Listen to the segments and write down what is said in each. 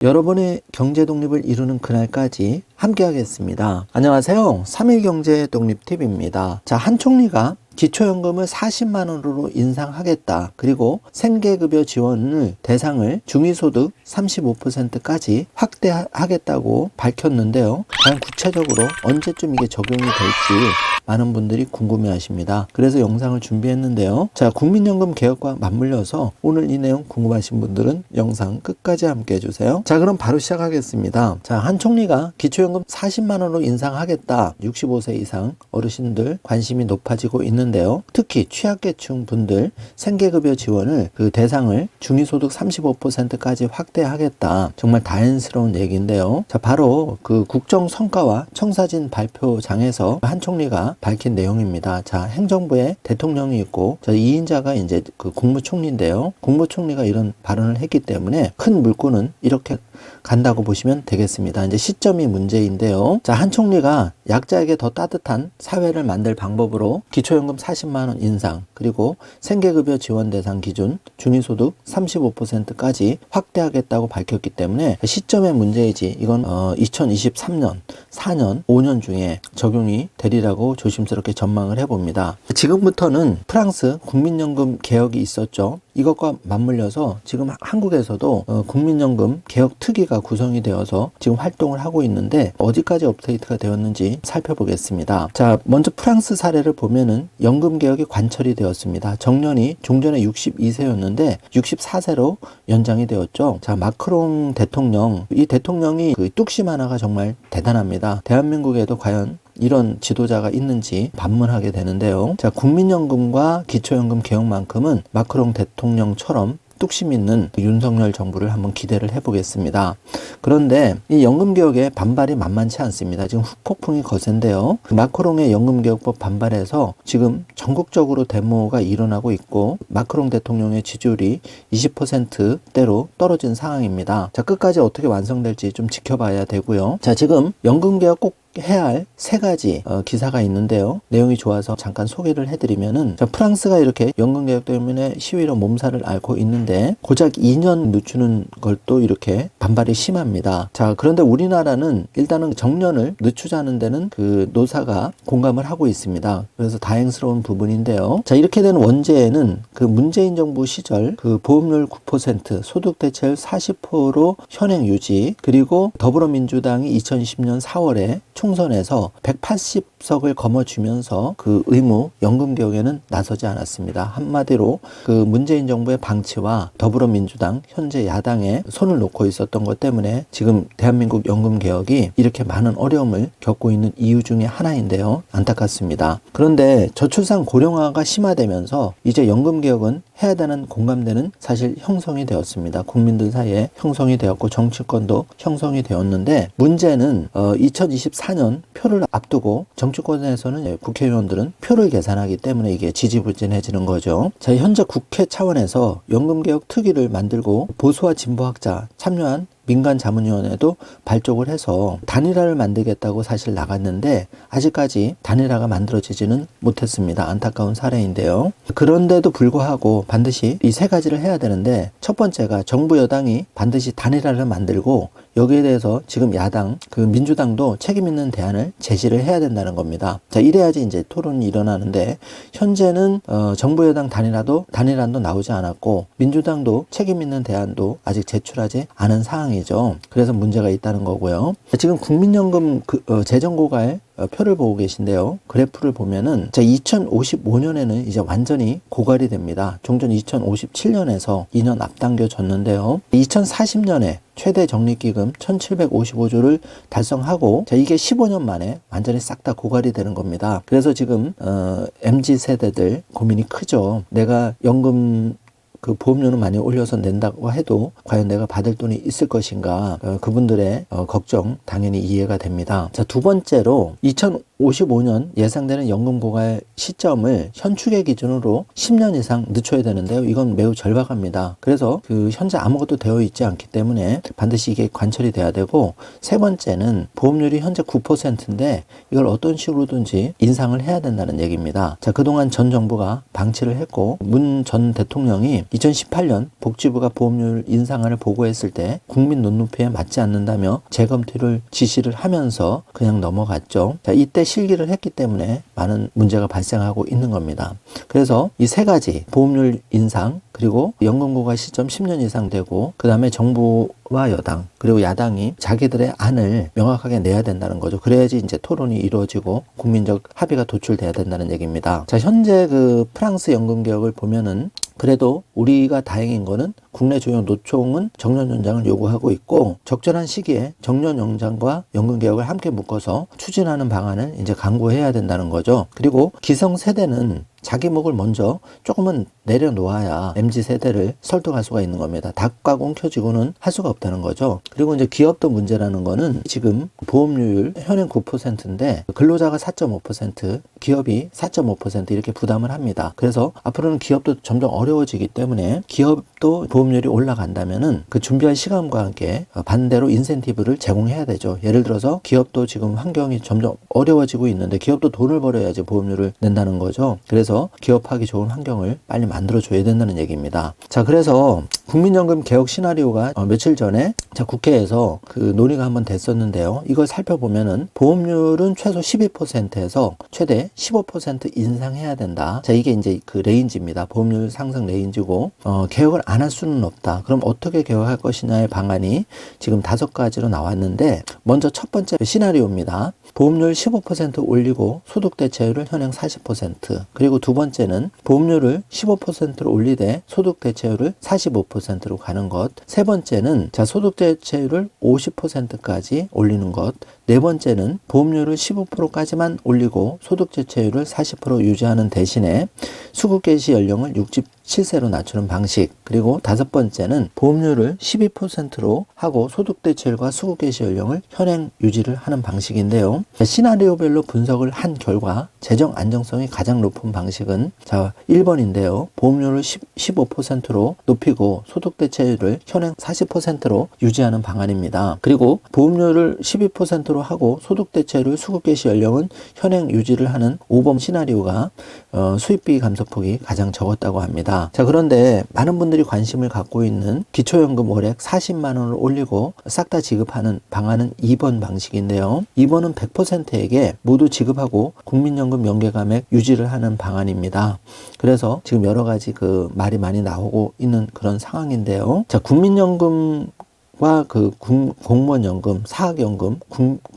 여러분의 경제 독립을 이루는 그날까지 함께 하겠습니다. 안녕하세요. 3일 경제 독립 팁입니다. 한 총리가 기초연금을 40만 원으로 인상하겠다. 그리고 생계급여 지원을 대상을 중위소득 35%까지 확대하겠다고 밝혔는데요. 과연 구체적으로 언제쯤 이게 적용이 될지 많은 분들이 궁금해하십니다. 그래서 영상을 준비했는데요. 국민연금 개혁과 맞물려서 오늘 이 내용 궁금하신 분들은 영상 끝까지 함께 해주세요. 그럼 바로 시작하겠습니다. 한 총리가 기초연금 40만 원으로 인상하겠다. 65세 이상 어르신들 관심이 높아지고 있는데요. 특히 취약계층 분들 생계급여 지원을 그 대상을 중위소득 35%까지 확대하겠다. 정말 다행스러운 얘기인데요. 바로 그 국정성과와 청사진 발표장에서 한 총리가 밝힌 내용입니다. 행정부에 대통령이 있고 2인자가 이제 그 국무총리인데요. 국무총리가 이런 발언을 했기 때문에 큰 물꼬는 이렇게 간다고 보시면 되겠습니다. 이제 시점이 문제인데요. 한 총리가 약자에게 더 따뜻한 사회를 만들 방법으로 기초연금 40만 원 인상, 그리고 생계급여 지원 대상 기준 중위소득 35%까지 확대하겠다고 밝혔기 때문에 시점의 문제이지 이건 2023년, 4년, 5년 중에 적용이 되리라고 조심스럽게 전망을 해봅니다. 지금부터는 프랑스 국민연금 개혁이 있었죠. 이것과 맞물려서 지금 한국에서도 국민연금 개혁 특위가 구성이 되어서 지금 활동을 하고 있는데 어디까지 업데이트가 되었는지 살펴보겠습니다. 먼저 프랑스 사례를 보면은 연금 개혁이 관철이 되었습니다. 정년이 종전에 62세였는데 64세로 연장이 되었죠. 마크롱 대통령, 이 대통령이 그 뚝심 하나가 정말 대단합니다. 대한민국에도 과연 이런 지도자가 있는지 반문하게 되는데요. 국민연금과 기초연금 개혁만큼은 마크롱 대통령처럼 뚝심 있는 윤석열 정부를 한번 기대를 해보겠습니다. 그런데 이 연금개혁에 반발이 만만치 않습니다. 지금 후폭풍이 거센데요. 마크롱의 연금개혁법 반발에서 지금 전국적으로 데모가 일어나고 있고 마크롱 대통령의 지지율이 20%대로 떨어진 상황입니다. 끝까지 어떻게 완성될지 좀 지켜봐야 되고요. 지금 연금개혁 꼭 해야 할 세 가지 기사가 있는데요. 내용이 좋아서 잠깐 소개를 해드리면은 프랑스가 이렇게 연금개혁 때문에 시위로 몸살을 앓고 있는데 고작 2년 늦추는 걸 또 이렇게 반발이 심합니다. 그런데 우리나라는 일단은 정년을 늦추자는 데는 그 노사가 공감을 하고 있습니다. 그래서 다행스러운 부분인데요. 이렇게 된 원죄에는 그 문재인 정부 시절 그 보험료율 9%, 소득 대체율 40%로 현행 유지, 그리고 더불어민주당이 2020년 4월에 총선에서 180석을 거머쥐면서 그 의무 연금개혁에는 나서지 않았습니다. 한마디로 그 문재인 정부의 방치와 더불어민주당 현재 야당에 손을 놓고 있었던 것 때문에 지금 대한민국 연금개혁이 이렇게 많은 어려움을 겪고 있는 이유 중에 하나인데요. 안타깝습니다. 그런데 저출산 고령화가 심화되면서 이제 연금개혁은 해야 되는 공감대는 사실 형성이 되었습니다. 국민들 사이에 형성이 되었고 정치권도 형성이 되었는데 문제는 2024년 표를 앞두고 정치권에서는 국회의원들은 표를 계산하기 때문에 이게 지지부진해지는 거죠. 현재 국회 차원에서 연금개혁 특위를 만들고 보수와 진보학자 참여한 민간자문위원회도 발족을 해서 단일화를 만들겠다고 사실 나갔는데 아직까지 단일화가 만들어지지는 못했습니다. 안타까운 사례인데요. 그런데도 불구하고 반드시 이 세 가지를 해야 되는데 첫 번째가 정부 여당이 반드시 단일화를 만들고 여기에 대해서 지금 야당, 그 민주당도 책임 있는 대안을 제시를 해야 된다는 겁니다. 이래야지 이제 토론이 일어나는데 현재는 정부 여당 단일안도 나오지 않았고 민주당도 책임 있는 대안도 아직 제출하지 않은 상황이죠. 그래서 문제가 있다는 거고요. 지금 국민연금 재정고갈 표를 보고 계신데요. 그래프를 보면은 2055년에는 이제 완전히 고갈이 됩니다. 종전 2057년에서 2년 앞당겨졌는데요. 2040년에 최대 적립기금 1755조를 달성하고 이게 15년 만에 완전히 싹 다 고갈이 되는 겁니다. 그래서 지금 MZ세대들 고민이 크죠. 내가 연금 그 보험료는 많이 올려서 낸다고 해도 과연 내가 받을 돈이 있을 것인가, 그분들의 걱정 당연히 이해가 됩니다. 두 번째로 2055년 예상되는 연금 고갈 시점을 현축의 기준으로 10년 이상 늦춰야 되는데요. 이건 매우 절박합니다. 그래서 현재 아무것도 되어 있지 않기 때문에 반드시 이게 관철이 돼야 되고, 세 번째는 보험료율이 현재 9%인데 이걸 어떤 식으로든지 인상을 해야 된다는 얘기입니다. 자, 그동안 전 정부가 방치를 했고, 문 전 대통령이 2018년 복지부가 보험료율 인상안을 보고했을 때 국민 눈높이에 맞지 않는다며 재검토를 지시를 하면서 그냥 넘어갔죠. 자, 이때 실기를 했기 때문에 많은 문제가 발생하고 있는 겁니다. 그래서 이 세 가지, 보험료율 인상, 그리고 연금 고갈 시점 10년 이상 되고, 그 다음에 정부와 여당 그리고 야당이 자기들의 안을 명확하게 내야 된다는 거죠. 그래야지 이제 토론이 이루어지고 국민적 합의가 도출돼야 된다는 얘기입니다. 자, 현재 프랑스 연금 개혁을 보면은 그래도 우리가 다행인 거는 국내 주요 노총은 정년 연장을 요구하고 있고, 적절한 시기에 정년 연장과 연금 개혁을 함께 묶어서 추진하는 방안을 이제 강구해야 된다는 거죠. 그리고 기성세대는 자기 목을 먼저 조금은 내려놓아야 MZ세대를 설득할 수가 있는 겁니다. 닭과 꽁켜지고는 할 수가 없다는 거죠. 그리고 이제 기업도 문제라는 거는 지금 보험료율 현행 9%인데 근로자가 4.5%, 기업이 4.5% 이렇게 부담을 합니다. 그래서 앞으로는 기업도 점점 어려워지기 때문에 기업도 보험료율이 올라간다면은 그 준비할 시간과 함께 반대로 인센티브를 제공해야 되죠. 예를 들어서 기업도 지금 환경이 점점 어려워지고 있는데 기업도 돈을 벌어야지 보험료를 낸다는 거죠. 그래서 기업하기 좋은 환경을 빨리 만들어줘야 된다는 얘기입니다. 자, 그래서 국민연금 개혁 시나리오가 며칠 전에 국회에서 논의가 한번 됐었는데요. 이걸 살펴보면은 보험료율은 최소 12%에서 최대 15% 인상해야 된다. 자, 이게 이제 레인지입니다. 보험료율 상승 레인지고, 개혁을 안 할 수는 없다. 그럼 어떻게 개혁할 것이냐의 방안이 지금 5가지로 나왔는데, 먼저 첫 번째 시나리오입니다. 보험료율 15% 올리고 소득 대체율을 현행 40%, 그리고 두 번째는 보험료를 15%로 올리되 소득 대체율을 45%로 가는 것, 세 번째는 소득 대체율을 50%까지 올리는 것, 네 번째는 보험료를 15%까지만 올리고 소득 대체율을 40% 유지하는 대신에 수급 개시 연령을 67세로 낮추는 방식, 그리고 다섯 번째는 보험료를 12%로 하고 소득 대체율과 수급 개시 연령을 현행 유지를 하는 방식인데요. 시나리오별로 분석을 한 결과 재정 안정성이 가장 높은 방식은 1번인데요. 보험료를 15%로 높이고 소득 대체율을 현행 40%로 유지하는 방안입니다. 그리고 보험료를 12%로 하고 소득 대체율, 수급 개시 연령은 현행 유지를 하는 5번 시나리오가 수입비 감소폭이 가장 적었다고 합니다. 자, 그런데 많은 분들이 관심을 갖고 있는 기초연금 월액 40만 원을 올리고 싹 다 지급하는 방안은 2번 방식인데요. 2번은 100%에게 모두 지급하고 국민연금 연계감액 유지를 하는 방안입니다. 그래서 지금 여러 가지 말이 많이 나오고 있는 그런 상황인데요. 자, 국민연금 과 공무원연금, 사학연금,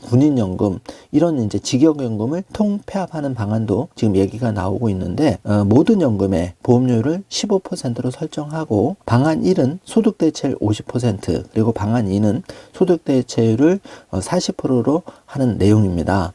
군인연금 이런 이제 직역연금을 통폐합하는 방안도 지금 얘기가 나오고 있는데, 모든 연금의 보험료율을 15%로 설정하고 방안 1은 소득 대체율 50%, 그리고 방안 2는 소득 대체율을 40%로 하는 내용입니다.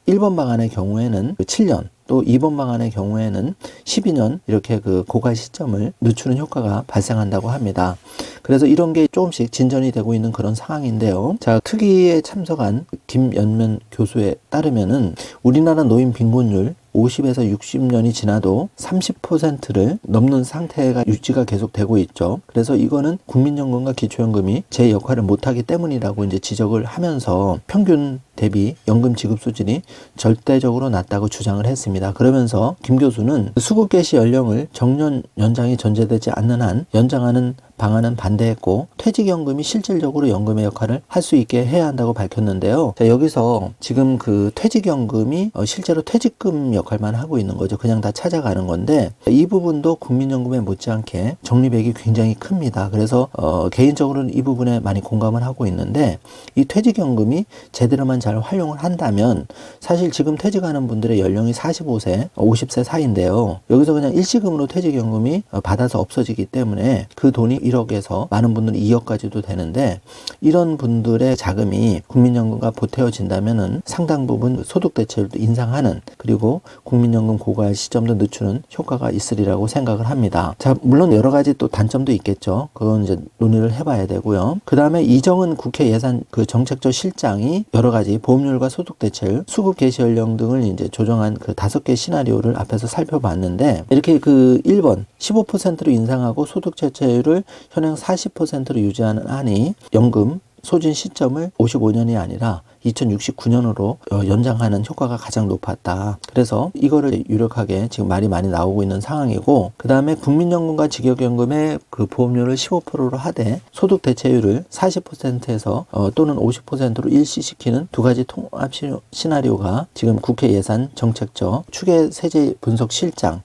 1번 방안의 경우에는 7년, 또 2번 방안의 경우에는 12년 이렇게 고갈 시점을 늦추는 효과가 발생한다고 합니다. 그래서 이런 게 조금씩 진전이 되고 있는 그런 상황인데요. 자, 특위에 참석한 김연면 교수에 따르면은 우리나라 노인 빈곤율 50에서 60년이 지나도 30%를 넘는 상태가 유지가 계속 되고 있죠. 그래서 이거는 국민연금과 기초연금이 제 역할을 못하기 때문이라고 이제 지적을 하면서 평균 대비 연금 지급 수준이 절대적으로 낮다고 주장을 했습니다. 그러면서 김 교수는 수급 개시 연령을 정년 연장이 전제되지 않는 한 연장하는 방안은 반대했고, 퇴직연금이 실질적으로 연금의 역할을 할 수 있게 해야 한다고 밝혔는데요. 자, 여기서 지금 퇴직연금이 실제로 퇴직금 역할만 하고 있는 거죠. 그냥 다 찾아가는 건데, 이 부분도 국민연금에 못지않게 적립액이 굉장히 큽니다. 그래서 개인적으로는 이 부분에 많이 공감을 하고 있는데, 이 퇴직연금이 제대로만 잘 활용을 한다면 사실 지금 퇴직하는 분들의 연령이 45세, 50세 사이인데요. 여기서 그냥 일시금으로 퇴직연금이 받아서 없어지기 때문에 그 돈이 1억에서 많은 분들은 2억까지도 되는데, 이런 분들의 자금이 국민연금과 보태어진다면은 상당 부분 소득 대체율도 인상하는, 그리고 국민연금 고갈 시점도 늦추는 효과가 있으리라고 생각을 합니다. 자, 물론 여러 가지 또 단점도 있겠죠. 그건 이제 논의를 해봐야 되고요. 그 다음에 이정은 국회 예산 정책조 실장이 여러 가지 가지 보험료율과 소득 대체율, 수급 개시 연령 등을 이제 조정한 그 5개 시나리오를 앞에서 살펴봤는데, 이렇게 그 1번 15%로 인상하고 소득 대체율을 현행 40%로 유지하는 한이 연금 소진 시점을 55년이 아니라 2069년으로 연장하는 효과가 가장 높았다. 그래서 이거를 유력하게 지금 말이 많이 나오고 있는 상황이고, 그 다음에 국민연금과 직역연금의 그 보험료를 15%로 하되 소득 대체율을 40%에서 또는 50%로 일시시키는 두 가지 통합 시나리오가 지금 국회 예산 정책처 추계 세제 분석 실장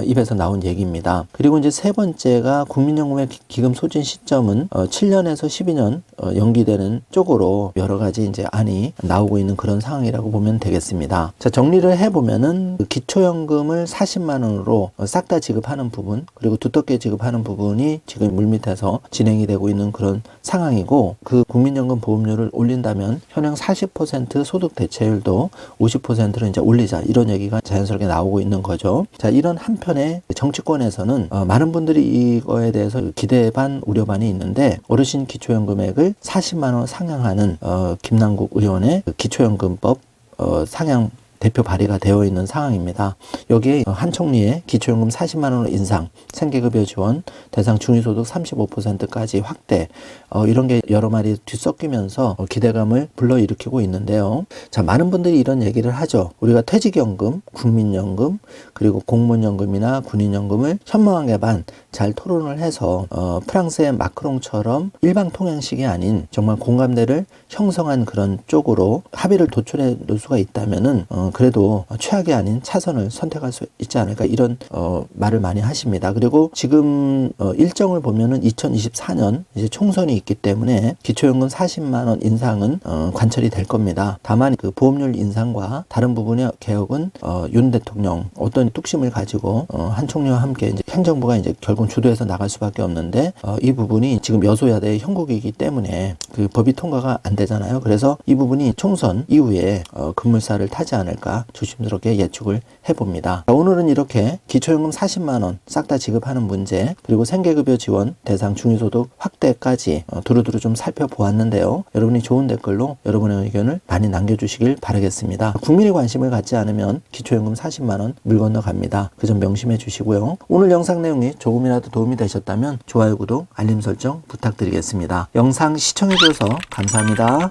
입에서 나온 얘기입니다. 그리고 이제 세 번째가 국민연금의 기금 소진 시점은 7년에서 12년 연기되는 쪽으로 여러 가지 이제 안이 나오고 있는 그런 상황이라고 보면 되겠습니다. 자, 정리를 해보면은 기초연금을 40만 원으로 싹 다 지급하는 부분, 그리고 두텁게 지급하는 부분이 지금 물밑에서 진행이 되고 있는 그런 상황이고, 그 국민연금 보험료를 올린다면 현행 40% 소득 대체율도 50%로 이제 올리자, 이런 얘기가 자연스럽게 나오고 있는 거죠. 자, 이런 한편에 정치권에서는 많은 분들이 이거에 대해서 기대 반 우려 반이 있는데, 어르신 기초연금액을 40만 원 상향하는 김남국 의원의 기초연금법 상향 대표 발의가 되어 있는 상황입니다. 여기에 한 총리의 기초연금 40만 원으로 인상, 생계급여 지원, 대상 중위소득 35%까지 확대, 이런 게 여러 말이 뒤섞이면서 기대감을 불러일으키고 있는데요. 자, 많은 분들이 이런 얘기를 하죠. 우리가 퇴직연금, 국민연금, 그리고 공무원연금이나 군인연금을 현명하게 잘 토론을 해서 프랑스의 마크롱처럼 일방통행식이 아닌 정말 공감대를 형성한 그런 쪽으로 합의를 도출해 놓을 수가 있다면은 그래도 최악이 아닌 차선을 선택할 수 있지 않을까, 이런 말을 많이 하십니다. 그리고 지금 일정을 보면은 2024년 이제 총선이 있기 때문에 기초연금 40만 원 인상은 관철이 될 겁니다. 다만 그 보험료율 인상과 다른 부분의 개혁은 윤 대통령 어떤 뚝심을 가지고 한 총리와 함께 이제 행정부가 이제 결국 주도해서 나갈 수밖에 없는데, 이 부분이 지금 여소야대의 형국이기 때문에 그 법이 통과가 안 되잖아요. 그래서 이 부분이 총선 이후에 급물살을 타지 않을까 조심스럽게 예측을 해봅니다. 자, 오늘은 이렇게 기초연금 40만 원 싹 다 지급하는 문제, 그리고 생계급여 지원 대상 중위소득 확대까지 두루두루 좀 살펴보았는데요. 여러분이 좋은 댓글로 여러분의 의견을 많이 남겨주시길 바라겠습니다. 국민이 관심을 갖지 않으면 기초연금 40만 원 물 건너갑니다. 그 점 명심해 주시고요. 오늘 영상 내용이 조금이라도 도움이 되셨다면 좋아요, 구독, 알림 설정 부탁드리겠습니다. 영상 시청해 주셔서 감사합니다.